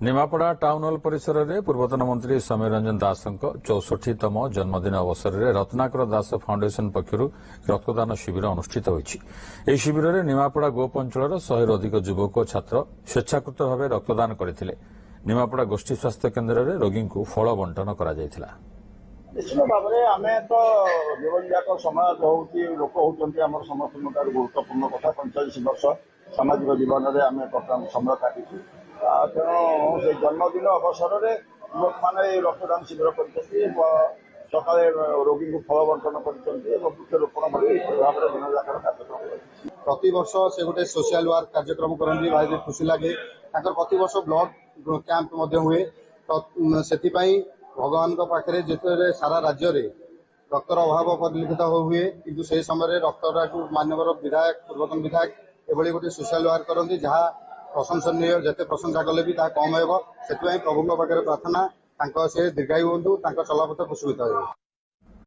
Nimapada town हल परिसर में पूर्वतन मंत्री समीर रंजन दास 64तम जन्मदिन अवसर में रत्नाकर दास फाउंडेशन पक्षर रक्तदान शिविर अनुष्ठित होती। शिविर में निमापड़ा गोप अंचल 100 अधिक युवक और छात्र स्वेच्छाकृत भाव रक्तदान करते। निमापड़ा गोष्ठी स्वास्थ्य केन्द्र में रोगी को फल बंटन कर निश्चित भाव में आम तो जीवन जाक समाज होती लोक होती समस्त गुरुत्वपूर्ण कथा 45 वर्ष सामाजिक जीवन में आम बर्तमान समय काटी तेणु से जन्मदिन अवसर में लोक मैंने रक्तदान शिविर कर सका रोगी को फल बंटन कर वृक्षरोपण भाव में दिन जाक कार्यक्रम प्रति वर्ष से गोटे सोशल वर्क कार्यक्रम करती भाई खुशी लगे प्रति वर्ष ब्लड कैंप हुए से भगवान पाखे जिते सारा राज्य में रक्तर अभाव परिलक्षित हुए किंतु से समय रक्त मानवर विधायक पूर्वतन विधायक एभली गोटे सोशल वर्क करती जहाँ प्रशंसनीय जिते प्रशंसा कले भी कम हो से प्रभु पाखे प्रार्थना से दीर्घायु हूँ चलापथ कुशलित हो।